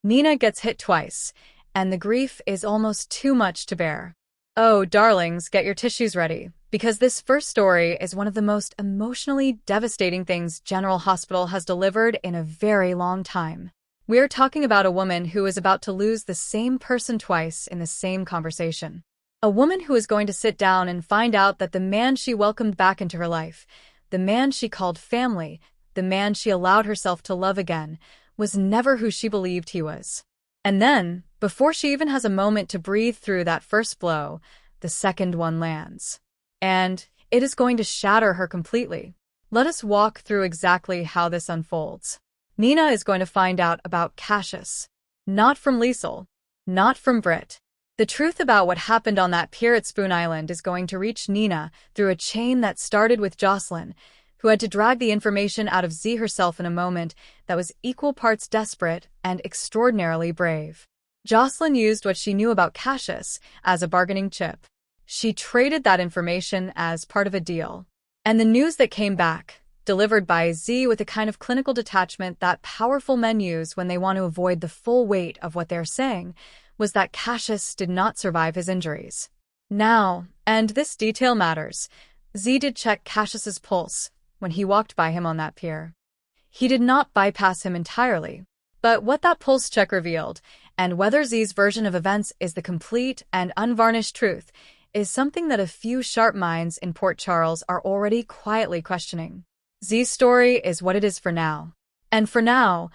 Nina gets hit twice, and the grief is almost too much to bear. Oh, darlings, get your tissues ready, because this first story is one of the most emotionally devastating things General Hospital has delivered in a very long time. We're talking about a woman who is about to lose the same person twice in the same conversation. A woman who is going to sit down and find out that the man she welcomed back into her life, the man she called family, the man she allowed herself to love again, was never who she believed he was. And then, before she even has a moment to breathe through that first blow, the second one lands. And it is going to shatter her completely. Let us walk through exactly how this unfolds. Nina is going to find out about Cassius. Not from Liesel. Not from Britt. The truth about what happened on that pier at Spoon Island is going to reach Nina through a chain that started with Jocelyn, who had to drag the information out of Z herself in a moment that was equal parts desperate and extraordinarily brave. Jocelyn used what she knew about Cassius as a bargaining chip. She traded that information as part of a deal. And the news that came back, delivered by Z with the kind of clinical detachment that powerful men use when they want to avoid the full weight of what they're saying, was that Cassius did not survive his injuries. Now, and this detail matters, Z did check Cassius's pulse when he walked by him on that pier. He did not bypass him entirely. But what that pulse check revealed, and whether Z's version of events is the complete and unvarnished truth, is something that a few sharp minds in Port Charles are already quietly questioning. Z's story is what it is for now. And for now,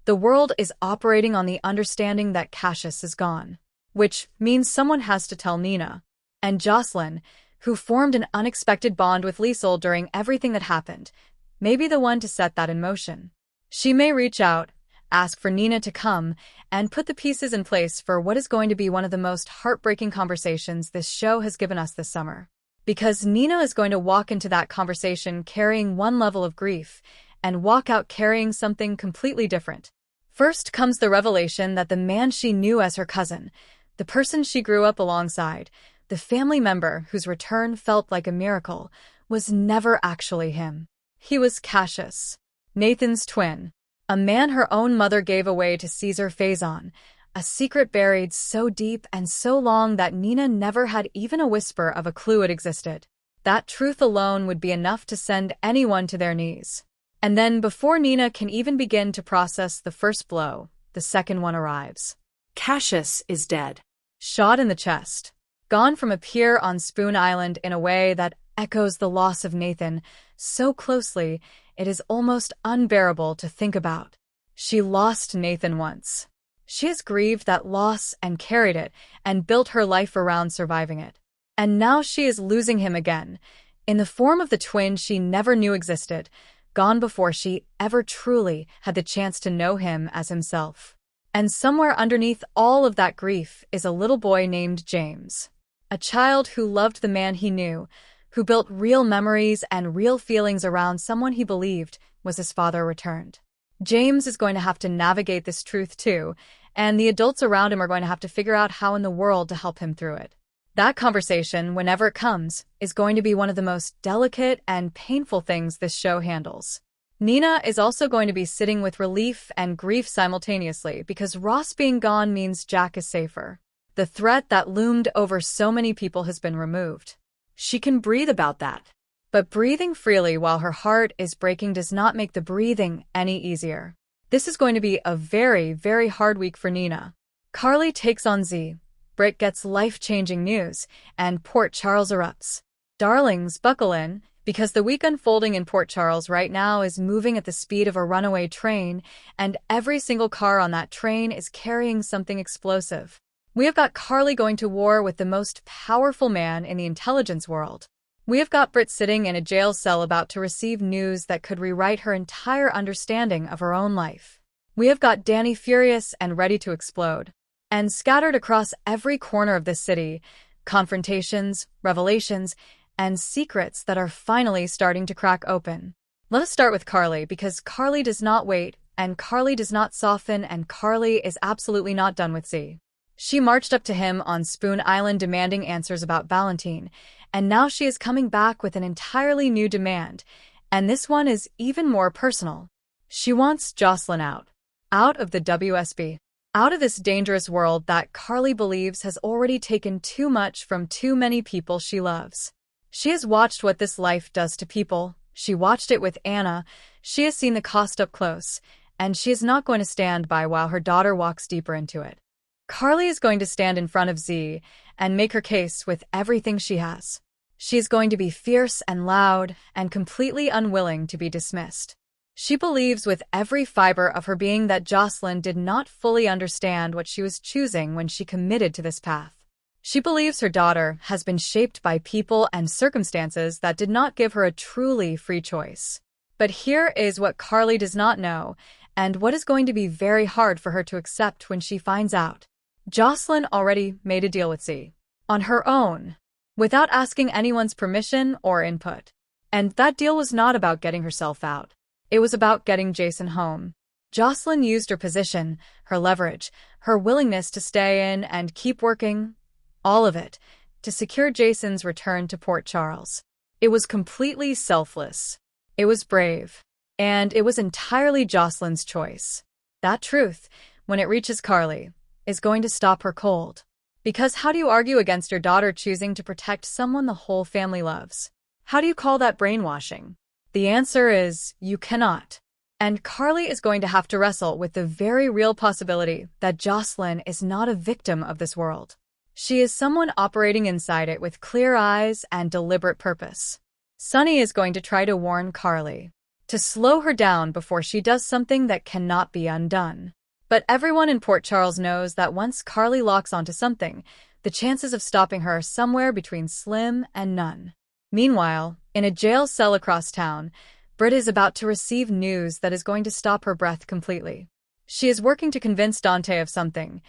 the world is operating on the understanding that Cassius is gone. Which means someone has to tell Nina. And Jocelyn, who formed an unexpected bond with Liesel during everything that happened, may be the one to set that in motion. She may reach out, ask for Nina to come, and put the pieces in place for what is going to be one of the most heartbreaking conversations this show has given us this summer. Because Nina is going to walk into that conversation carrying one level of grief, and walk out carrying something completely different. First comes the revelation that the man she knew as her cousin, the person she grew up alongside, the family member whose return felt like a miracle, was never actually him. He was Cassius, Nathan's twin, a man her own mother gave away to Caesar Faison, a secret buried so deep and so long that Nina never had even a whisper of a clue it existed. That truth alone would be enough to send anyone to their knees. And then before Nina can even begin to process the first blow, the second one arrives. Cassius is dead. Shot in the chest. Gone from a pier on Spoon Island in a way that echoes the loss of Nathan so closely it is almost unbearable to think about. She lost Nathan once. She has grieved that loss and carried it and built her life around surviving it. And now she is losing him again, in the form of the twin she never knew existed, gone before she ever truly had the chance to know him as himself. And somewhere underneath all of that grief is a little boy named James. A child who loved the man he knew, who built real memories and real feelings around someone he believed was his father returned. James is going to have to navigate this truth too, and the adults around him are going to have to figure out how in the world to help him through it. That conversation, whenever it comes, is going to be one of the most delicate and painful things this show handles. Nina is also going to be sitting with relief and grief simultaneously because Ross being gone means Jack is safer. The threat that loomed over so many people has been removed. She can breathe about that. But breathing freely while her heart is breaking does not make the breathing any easier. This is going to be a very, very hard week for Nina. Carly takes on Z. Britt gets life-changing news, and Port Charles erupts. Darlings, buckle in, because the week unfolding in Port Charles right now is moving at the speed of a runaway train, and every single car on that train is carrying something explosive. We have got Carly going to war with the most powerful man in the intelligence world. We have got Britt sitting in a jail cell about to receive news that could rewrite her entire understanding of her own life. We have got Danny furious and ready to explode. And scattered across every corner of this city, confrontations, revelations, and secrets that are finally starting to crack open. Let us start with Carly, because Carly does not wait, and Carly does not soften, and Carly is absolutely not done with Z. She marched up to him on Spoon Island demanding answers about Valentine, and now she is coming back with an entirely new demand, and this one is even more personal. She wants Jocelyn out. Out of the WSB. out of this dangerous world that Carly believes has already taken too much from too many people she loves. She has watched what this life does to people. She watched it with Anna. She has seen the cost up close, and she is not going to stand by while her daughter walks deeper into it. Carly is going to stand in front of Z and make her case with everything she has. She is going to be fierce and loud and completely unwilling to be dismissed. She believes with every fiber of her being that Jocelyn did not fully understand what she was choosing when she committed to this path. She believes her daughter has been shaped by people and circumstances that did not give her a truly free choice. But here is what Carly does not know, and what is going to be very hard for her to accept when she finds out. Jocelyn already made a deal with Z. On her own, without asking anyone's permission or input. And that deal was not about getting herself out. It was about getting Jason home. Jocelyn used her position, her leverage, her willingness to stay in and keep working, all of it, to secure Jason's return to Port Charles. It was completely selfless. It was brave. And it was entirely Jocelyn's choice. That truth, when it reaches Carly, is going to stop her cold. Because how do you argue against your daughter choosing to protect someone the whole family loves? How do you call that brainwashing? The answer is, you cannot. And Carly is going to have to wrestle with the very real possibility that Jocelyn is not a victim of this world. She is someone operating inside it with clear eyes and deliberate purpose. Sunny is going to try to warn Carly, to slow her down before she does something that cannot be undone. But everyone in Port Charles knows that once Carly locks onto something, the chances of stopping her are somewhere between slim and none. Meanwhile, in a jail cell across town, Britt is about to receive news that is going to stop her breath completely. She is working to convince Dante of something,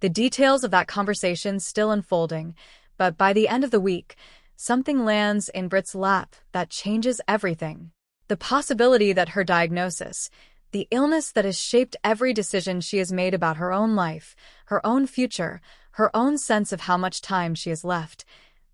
the details of that conversation still unfolding, but by the end of the week, something lands in Britt's lap that changes everything. The possibility that her diagnosis, the illness that has shaped every decision she has made about her own life, her own future, her own sense of how much time she has left,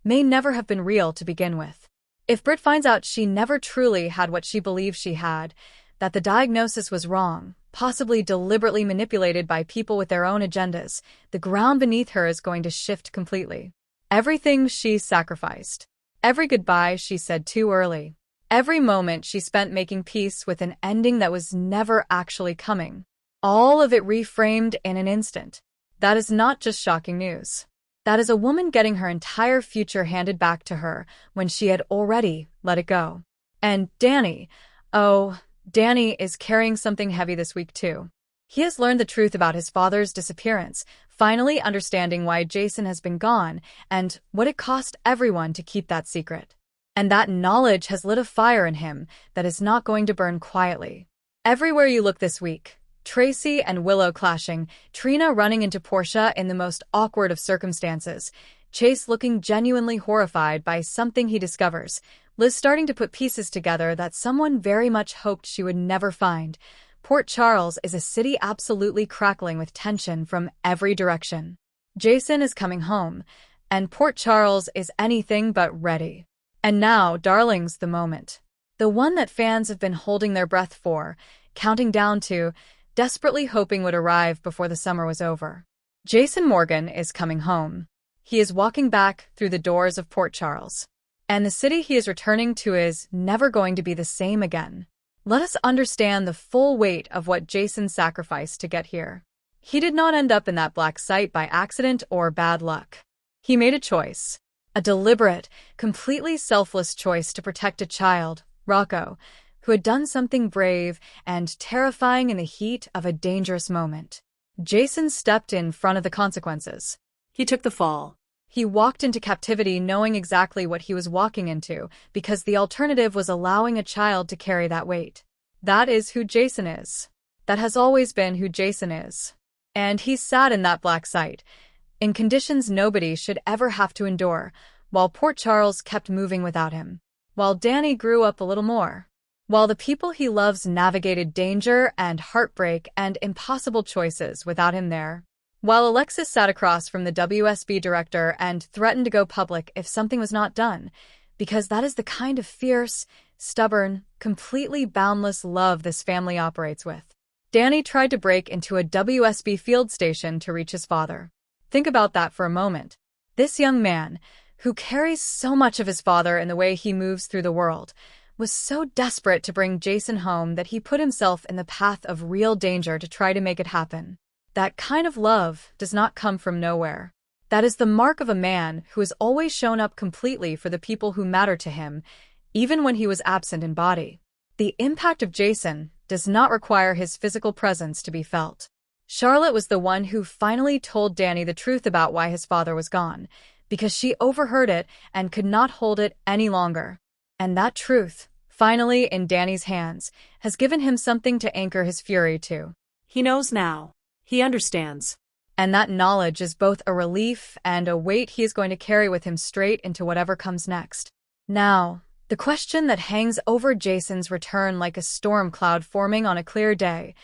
may never have been real to begin with. If Britt finds out she never truly had what she believed she had, that the diagnosis was wrong, possibly deliberately manipulated by people with their own agendas, the ground beneath her is going to shift completely. Everything she sacrificed, every goodbye she said too early, every moment she spent making peace with an ending that was never actually coming, all of it reframed in an instant. That is not just shocking news. That is a woman getting her entire future handed back to her when she had already let it go. And Danny, Danny is carrying something heavy this week too. He has learned the truth about his father's disappearance, finally understanding why Jason has been gone and what it cost everyone to keep that secret. And that knowledge has lit a fire in him that is not going to burn quietly. Everywhere you look this week, Tracy and Willow clashing, Trina running into Portia in the most awkward of circumstances, Chase looking genuinely horrified by something he discovers, Liz starting to put pieces together that someone very much hoped she would never find. Port Charles is a city absolutely crackling with tension from every direction. Jason is coming home, and Port Charles is anything but ready. And now, darlings, the moment. The one that fans have been holding their breath for, counting down to, desperately hoping would arrive before the summer was over. Jason Morgan is coming home. He is walking back through the doors of Port Charles. And the city he is returning to is never going to be the same again. Let us understand the full weight of what Jason sacrificed to get here. He did not end up in that black site by accident or bad luck. He made a choice. A deliberate, completely selfless choice to protect a child, Rocco, who had done something brave and terrifying in the heat of a dangerous moment. Jason stepped in front of the consequences. He took the fall. He walked into captivity knowing exactly what he was walking into, because the alternative was allowing a child to carry that weight. That is who Jason is. That has always been who Jason is. And he sat in that black site, in conditions nobody should ever have to endure, while Port Charles kept moving without him. While Danny grew up a little more. While the people he loves navigated danger and heartbreak and impossible choices without him there. While Alexis sat across from the WSB director and threatened to go public if something was not done, because that is the kind of fierce, stubborn, completely boundless love this family operates with. Danny tried to break into a WSB field station to reach his father. Think about that for a moment. This young man, who carries so much of his father in the way he moves through the world, was so desperate to bring Jason home that he put himself in the path of real danger to try to make it happen. That kind of love does not come from nowhere. That is the mark of a man who has always shown up completely for the people who matter to him, even when he was absent in body. The impact of Jason does not require his physical presence to be felt. Charlotte was the one who finally told Danny the truth about why his father was gone, because she overheard it and could not hold it any longer. And that truth, finally in Danny's hands, has given him something to anchor his fury to. He knows now. He understands. And that knowledge is both a relief and a weight he is going to carry with him straight into whatever comes next. Now, the question that hangs over Jason's return like a storm cloud forming on a clear day: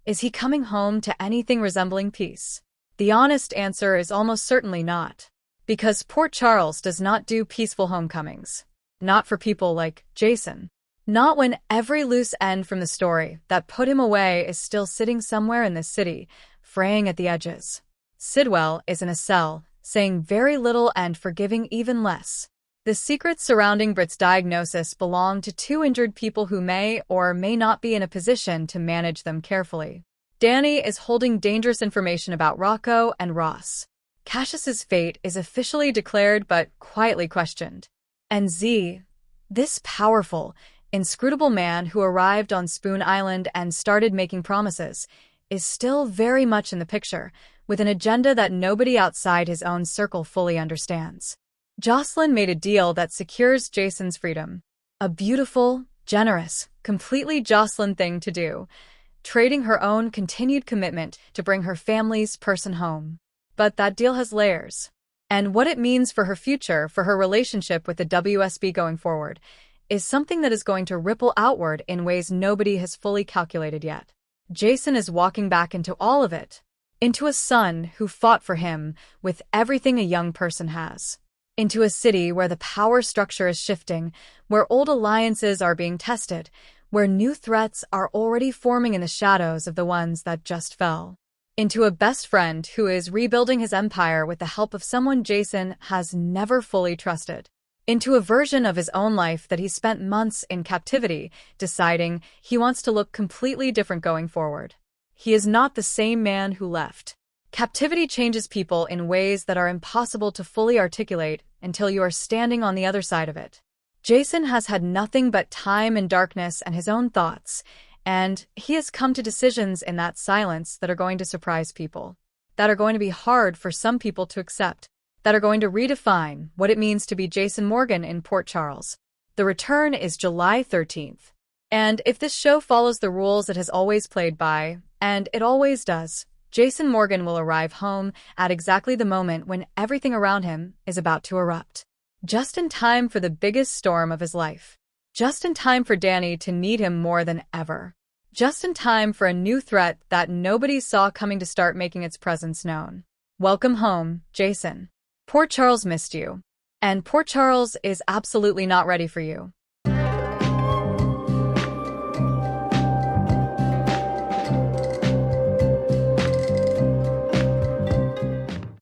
is he coming home to anything resembling peace? The honest answer is almost certainly not. Because Port Charles does not do peaceful homecomings. Not for people like Jason. Not when every loose end from the story that put him away is still sitting somewhere in this city, fraying at the edges. Sidwell is in a cell, saying very little and forgiving even less. The secrets surrounding Britt's diagnosis belong to two injured people who may or may not be in a position to manage them carefully. Danny is holding dangerous information about Rocco and Ross. Cassius's fate is officially declared but quietly questioned. And Z, this powerful, inscrutable man who arrived on Spoon Island and started making promises, is still very much in the picture, with an agenda that nobody outside his own circle fully understands. Jocelyn made a deal that secures Jason's freedom. A beautiful, generous, completely Jocelyn thing to do, trading her own continued commitment to bring her family's person home. But that deal has layers. And what it means for her future, for her relationship with the WSB going forward, is something that is going to ripple outward in ways nobody has fully calculated yet. Jason is walking back into all of it. Into a son who fought for him with everything a young person has. Into a city where the power structure is shifting, where old alliances are being tested, where new threats are already forming in the shadows of the ones that just fell. Into a best friend who is rebuilding his empire with the help of someone Jason has never fully trusted. Into a version of his own life that he spent months in captivity, deciding he wants to look completely different going forward. He is not the same man who left. Captivity changes people in ways that are impossible to fully articulate until you are standing on the other side of it. Jason has had nothing but time and darkness and his own thoughts, and he has come to decisions in that silence that are going to surprise people, that are going to be hard for some people to accept, that are going to redefine what it means to be Jason Morgan in Port Charles. The return is July 13th. And if this show follows the rules it has always played by, and it always does, Jason Morgan will arrive home at exactly the moment when everything around him is about to erupt. Just in time for the biggest storm of his life. Just in time for Danny to need him more than ever. Just in time for a new threat that nobody saw coming to start making its presence known. Welcome home, Jason. Port Charles missed you. And Port Charles is absolutely not ready for you.